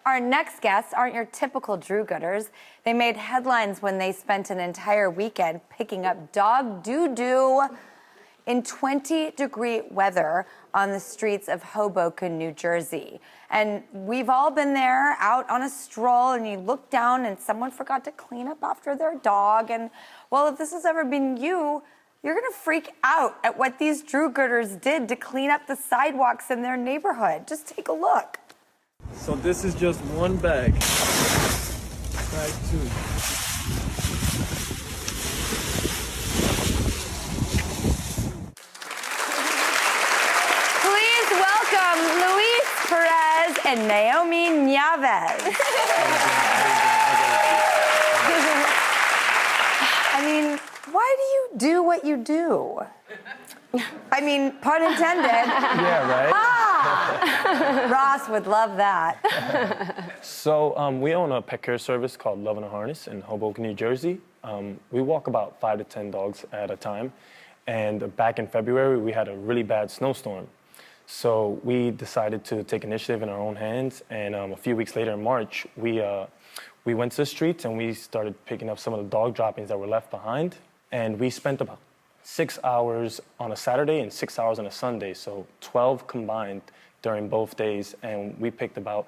Our next guests aren't your typical DrewGooders. They made headlines when they spent an entire weekend picking up dog doo-doo in 20-degree weather on the streets of Hoboken, New Jersey. And we've all been there, out on a stroll, and you look down and someone forgot to clean up after their dog. And, well, if this has ever been you, you're gonna freak out at what these DrewGooders did to clean up the sidewalks in their neighborhood. Just take a look. So this is just one bag. Bag 2. Please welcome Luis Perez and Nyome. I mean, why do you do what you do? I mean, pun intended. Yeah, right? Ross would love that. So we own a pet care service called Love in a Harness in Hoboken, New Jersey. We walk about 5 to 10 dogs at a time. And back in February, we had a really bad snowstorm. So we decided to take initiative in our own hands. And a few weeks later in March, we went to the streets and we started picking up some of the dog droppings that were left behind. And we spent about 6 hours on a Saturday and 6 hours on a Sunday, so 12 combined during both days, and we picked about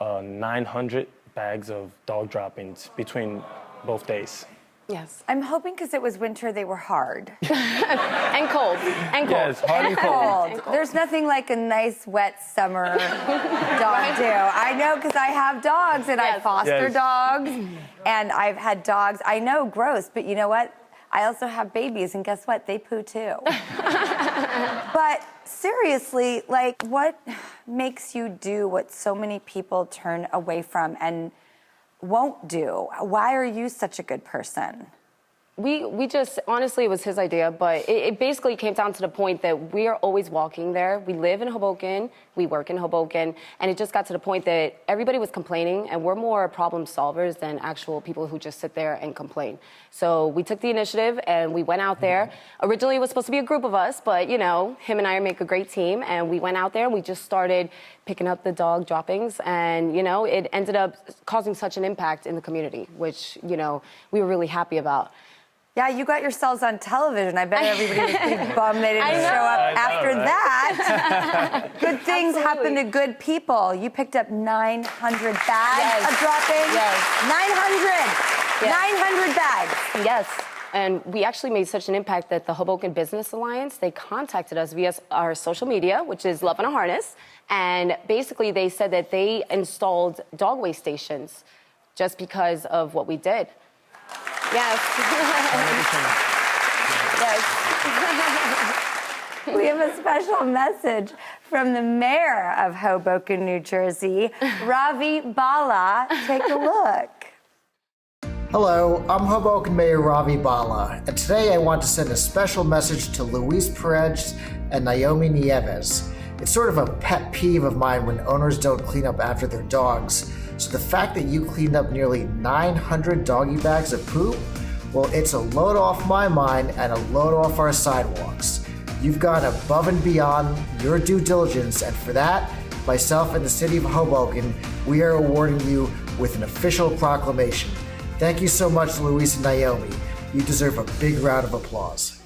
900 bags of dog droppings between both days. Yes. I'm hoping because it was winter, they were hard. And cold. And cold. Yes, hard and cold. And cold. There's nothing like a nice, wet summer dog do. I know because I have dogs, and I foster dogs, and I've had dogs. I know, gross, but you know what? I also have babies, and guess what? They poo too. But seriously, like, what makes you do what so many people turn away from and won't do? Why are you such a good person? We just, honestly, it was his idea, but it basically came down to the point that we are always walking there. We live in Hoboken, we work in Hoboken, and it just got to the point that everybody was complaining, and we're more problem solvers than actual people who just sit there and complain. So we took the initiative, and we went out there. Originally, it was supposed to be a group of us, but, you know, him and I make a great team, and we went out there, and we just started picking up the dog droppings, and, you know, it ended up causing such an impact in the community, which, you know, we were really happy about. Yeah, you got yourselves on television. I bet everybody was pretty bummed they didn't show up after that. Good things happen to good people. You picked up 900 bags of dropping. Yes. 900. Yes. 900 bags. Yes. And we actually made such an impact that the Hoboken Business Alliance, they contacted us via our social media, which is Love in a Harness. And basically they said that they installed dog waste stations just because of what we did. Yes. Yes. We have a special message from the mayor of Hoboken, New Jersey, Ravi, Bhalla. Take a look. Hello, I'm Hoboken Mayor Ravi, Bhalla, and today I want to send a special message to Luis Perez and Nyome. It's sort of a pet peeve of mine when owners don't clean up after their dogs. So the fact that you cleaned up nearly 900 doggy bags of poop, well, it's a load off my mind and a load off our sidewalks. You've gone above and beyond your due diligence, and for that, myself and the city of Hoboken, we are awarding you with an official proclamation. Thank you so much, Luis and Nyome. You deserve a big round of applause.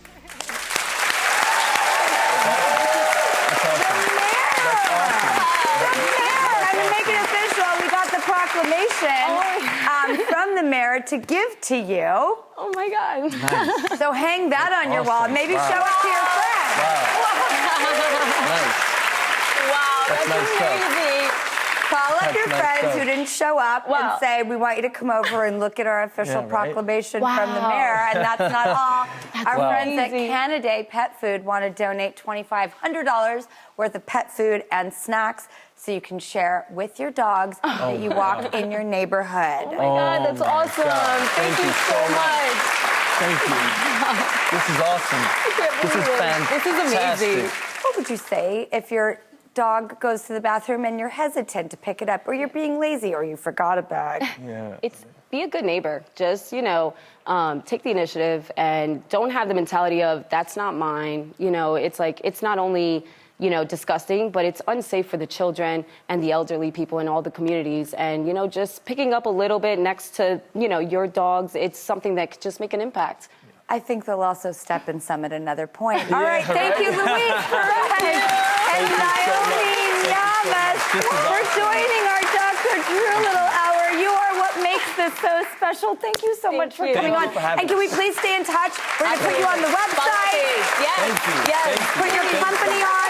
From the mayor to give to you. Oh my God. Nice. So hang that on your wall. Maybe show it to your friends. Wow, that's amazing. Call up your friends who didn't show up and say, we want you to come over and look at our official proclamation from the mayor. And that's not all. Our friends at Canada Pet Food want to donate $2,500 worth of pet food and snacks so you can share with your dogs that you walk in your neighborhood. Oh my God, that's awesome. Thank you so much. Thank you. This is awesome. This is fantastic. This is amazing. What would you say if your dog goes to the bathroom and you're hesitant to pick it up, or you're being lazy, or you forgot a bag? Yeah. It's be a good neighbor. Just, you know, take the initiative and don't have the mentality of, that's not mine. You know, it's like, it's not only you know, disgusting, but it's unsafe for the children and the elderly people in all the communities. And, you know, just picking up a little bit next to, you know, your dogs, it's something that could just make an impact. I think they'll also step in some at another point. All right, thank you, Louise Perez and Nyome for joining our Dr. Drew little hour. You are what makes this so special. Thank you so much for coming on. And can we please stay in touch? We're going to put you on the website. Yes. Thank you. Yes. Thank you. Put your company on.